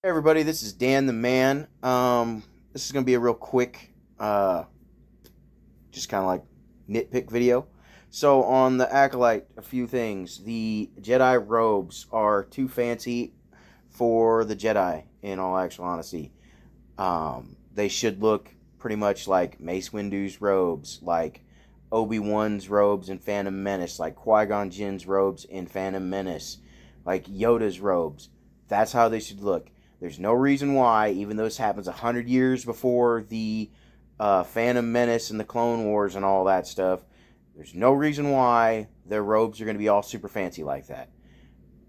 Hey everybody, this is Dan the Man. This is going to be a real quick, just kind of like nitpick video. So on the Acolyte, a few things. The Jedi robes are too fancy for the Jedi, in all actual honesty. They should look pretty much like Mace Windu's robes, like Obi-Wan's robes in Phantom Menace, like Qui-Gon Jinn's robes in Phantom Menace, like Yoda's robes. That's how they should look. There's no reason why, even though this happens 100 years before the Phantom Menace and the Clone Wars and all that stuff, there's no reason why their robes are going to be all super fancy like that.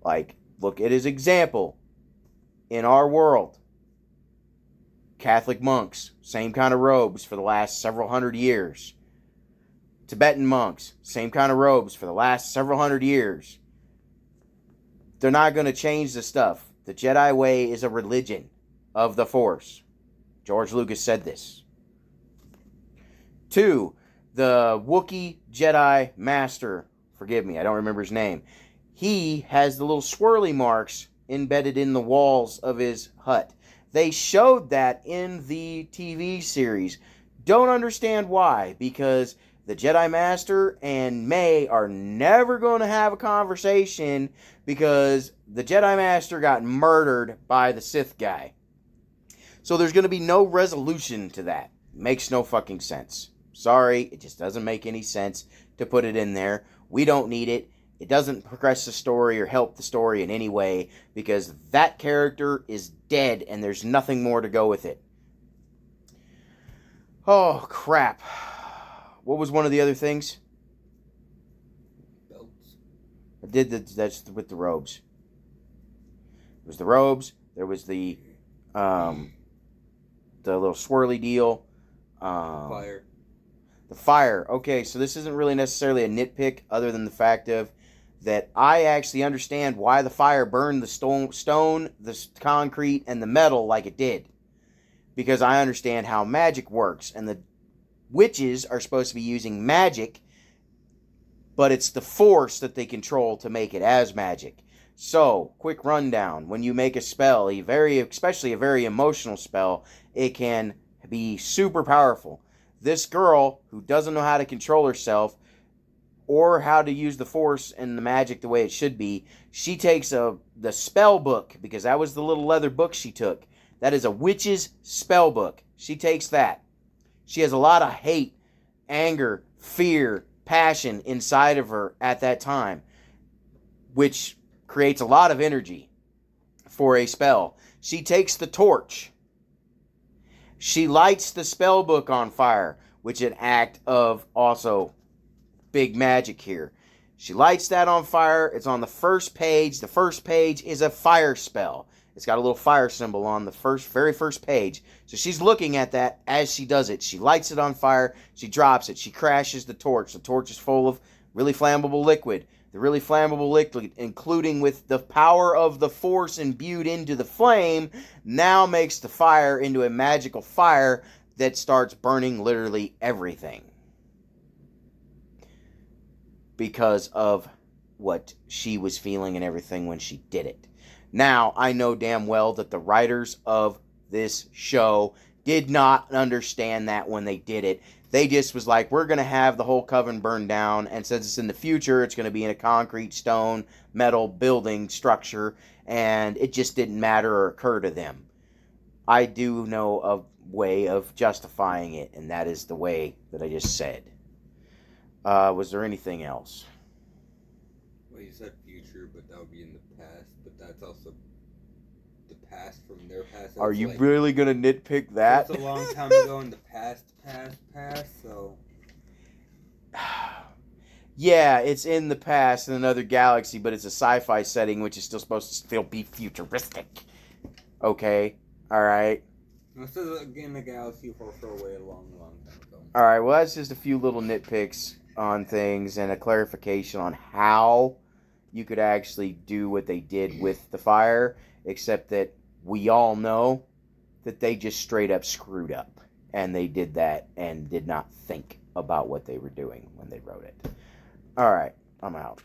Like, look at his example. In our world, Catholic monks, same kind of robes for the last several hundred years. Tibetan monks, same kind of robes for the last several hundred years. They're not going to change the stuff. The Jedi way is a religion of the Force. George Lucas said this. 2, the Wookiee Jedi Master, forgive me, I don't remember his name. He has the little swirly marks embedded in the walls of his hut. They showed that in the TV series. Don't understand why, because the Jedi Master and May are never going to have a conversation because the Jedi Master got murdered by the Sith guy. So there's going to be no resolution to that. Makes no fucking sense. Sorry, it just doesn't make any sense to put it in there. We don't need it. It doesn't progress the story or help the story in any way because that character is dead and there's nothing more to go with it. Oh, crap. What was one of the other things? Belts. I did that's with the robes. It was the robes. There was the little swirly deal. Fire. The fire. Okay, so this isn't really necessarily a nitpick other than the fact of that I actually understand why the fire burned the stone, the concrete, and the metal like it did. Because I understand how magic works. And the witches are supposed to be using magic, but it's the Force that they control to make it as magic. So, quick rundown. When you make a spell, especially a very emotional spell, it can be super powerful. This girl, who doesn't know how to control herself, or how to use the Force and the magic the way it should be, she takes the spell book, because that was the little leather book she took. That is a witch's spell book. She takes that. She has a lot of hate, anger, fear, passion inside of her at that time, which creates a lot of energy for a spell. She takes the torch. She lights the spell book on fire, which is an act of also big magic here. She lights that on fire. It's on the first page. The first page is a fire spell. It's got a little fire symbol on the very first page. So she's looking at that as she does it. She lights it on fire. She drops it. She crashes the torch. The torch is full of really flammable liquid. The really flammable liquid, including with the power of the Force imbued into the flame, now makes the fire into a magical fire that starts burning literally everything. Because of what she was feeling and everything when she did it. Now, I know damn well that the writers of this show did not understand that when they did it. They just was like, we're going to have the whole coven burned down, and since it's in the future, it's going to be in a concrete, stone, metal building structure, and it just didn't matter or occur to them. I do know a way of justifying it, and that is the way that I just said. Was there anything else? Well, you said future, but that would be in the past. But that's also the past from their past. Are you really going to nitpick that? That's a long time ago in the past, so... Yeah, it's in the past in another galaxy, but it's a sci-fi setting, which is still supposed to still be futuristic. Okay? Alright? This is in the galaxy for away a long time ago. Alright, well, that's just a few little nitpicks on things and a clarification on how you could actually do what they did with the fire, except that we all know that they just straight up screwed up, and they did that and did not think about what they were doing when they wrote it. Alright, I'm out.